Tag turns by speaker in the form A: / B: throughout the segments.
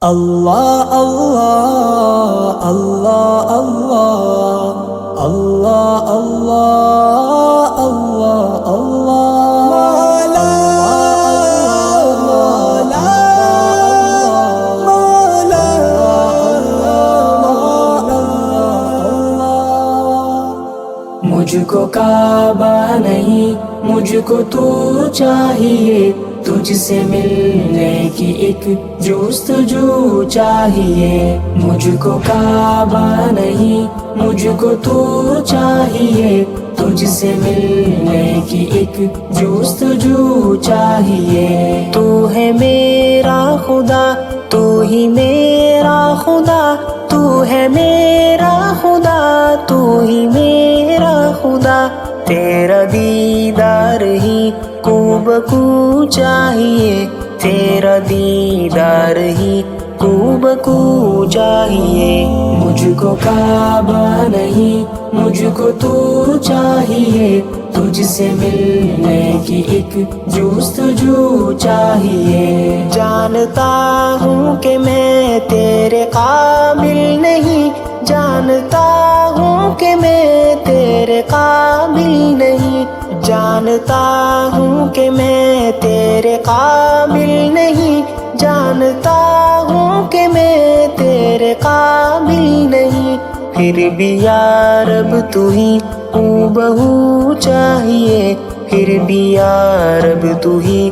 A: اللہ اللہ اللہ اللہ اللہ اللہ اللہ اللہ مولا مولا مولا
B: مجھ کو کعبہ نہیں مجھ کو تو چاہیے، تجھ سے ملنے کی ایک جستجو چاہیے۔ مجھ کو کعبہ نہیں مجھ کو تو چاہیے، تجھ سے ملنے کی ایک جستجو چاہیے۔ تو ہے میرا خدا، تو ہی میرا خدا، تو ہے میرا خدا، تو ہی میرا خدا۔ تیرا دیدار ہی کو بکو چاہیے، تیرا دیدار ہی کو بکو چاہیے۔ مجھ کو کعبہ نہیں مجھ کو تو چاہیے، تجھ سے ملنے کی ایک جستجو چاہیے۔ جانتا ہوں کہ میں تیرے قابل نہیں، جانتا ہوں کہ میں تیرے قابل نہیں، جانتا ہوں کہ میں تیرے قابل نہیں، جانتا ہوں کہ میں تیرے قابل نہیں۔ پھر بھی یا رب تو ہی بہو چاہیے، پھر بھی یا رب تو ہی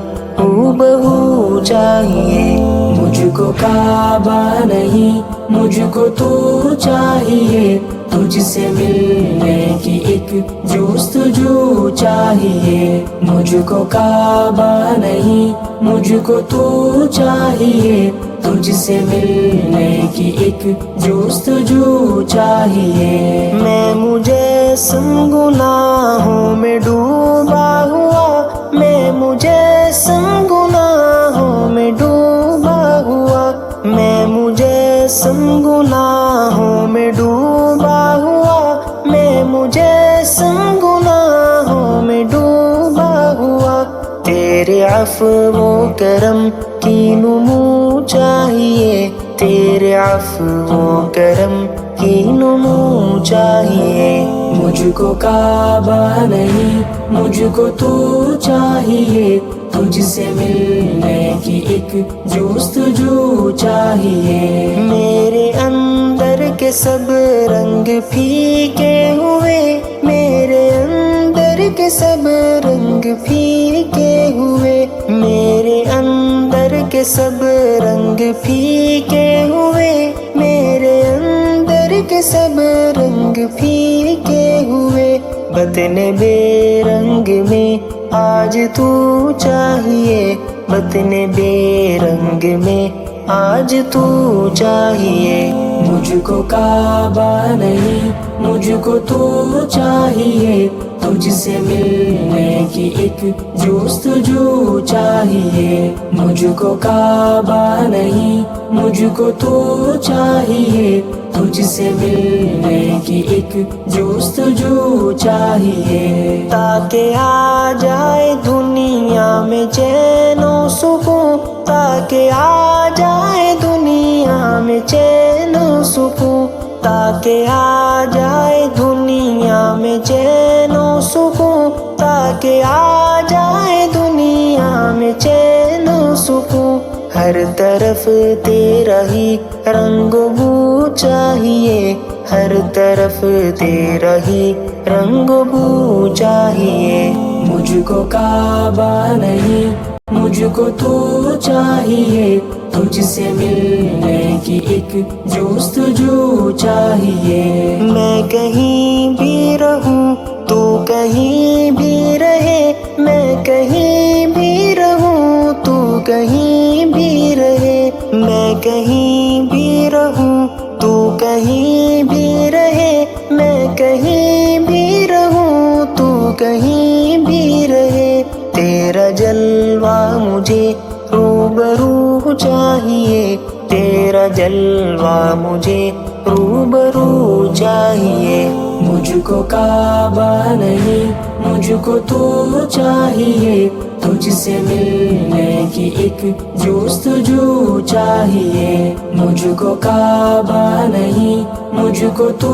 B: بہو چاہیے۔ مجھ کو کعبہ نہیں مجھ کو تو چاہیے، تجھ سے ملنے کی ایک جستجو چاہیے۔ مجھ کو کعبہ نہیں مجھ کو تو چاہیے، تجھ سے ملنے کی ایک جستجو چاہیے۔ میں مجسم گناہوں میں ڈوبا ہوا، میں مجسم گناہوں میں ڈوبا ہوا، میں مجسم گناہوں میں ڈوبا ہوا، میں مجسم گناہوں میں ڈوبا ہوا۔ تیرے عفو و کرم کی نمو چاہیے، تیرے عفو و کرم کی نمو چاہیے۔ مجھ کو کعبہ نہیں مجھ کو تو چاہیے، تجھ سے ملنے کی ایک جستجو چاہیے۔ میرے اندر کے سب رنگ پھیکے ہوئے، میرے اندر کے سب رنگ پھیکے ہوئے، میرے اندر کے سب رنگ پھیکے ہوئے، میرے اندر کے سب رنگ پھیکے ہوئے۔ بدن بے رنگ میں آج تو چاہیے، بدن بے رنگ میں آج تو چاہیے۔ مجھ کو کعبہ نہیں مجھ کو تو چاہیے، تجھ سے ملنے کی ایک جستجو چاہیے۔ مجھ کو کعبہ نہیں مجھ کو تو چاہیے، تجھ سے ملنے کی ایک جستجو چاہیے۔ تاکہ آ جائے دنیا میں چین و سکون، تاکہ آ جائے دنیا میں چین و سکون، تاکہ آ جائے دنیا میں چین و سکون، تاکہ آ جائے دنیا میں چین و سکون۔ ہر طرف تیرا ہی رنگ و بو چاہیے، ہر طرف تیرا ہی رنگ و بو چاہیے۔ مجھ کو کعبہ نہیں مجھ کو تو چاہیے، تجھ سے ملنے کی ایک جستجو چاہیے۔ میں کہیں بھی رہوں تو کہیں بھی رہے، میں کہیں بھی رہوں تو کہیں بھی رہے، میں کہیں بھی رہوں تو کہیں بھی رہے، میں کہیں بھی رہوں تو کہیں بھی رہے۔ تیرا جلوہ مجھے روبرو چاہیے، تیرا جلوہ مجھے روبرو چاہیے مجھ کو کعبہ نہیں مجھ کو تو چاہیے تجھ سے ملنے کی ایک جستجو چاہیے مجھ کو کعبہ نہیں مجھ کو تو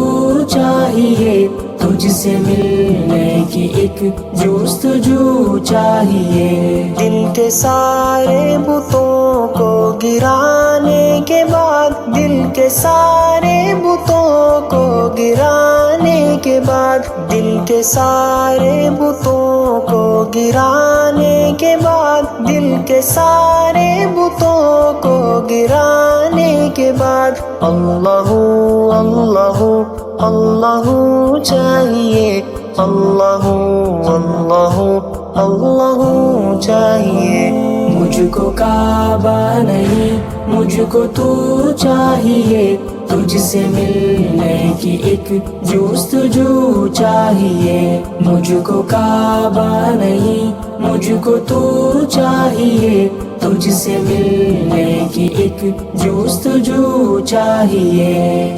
B: چاہیے تجھ سے ملنے کی ایک جستجو چاہیے دل کے سارے بتوں کو گرانے کے بعد دل کے سارے بتوں کو گرانے کے بعد دل کے سارے بتوں کو گرانے کے بعد دل کے سارے بتوں کو گرانے کے بعد اللہ اللہ اللہ چاہیے اللہ اللہ اللہ چاہیے مجھ کو کعبہ نہیں مجھ کو تو چاہیے تجھ سے ملنے کی ایک جستجو چاہیے مجھ کو کعبہ نہیں مجھ کو تو چاہیے تجھ سے ملنے کی ایک جستجو چاہیے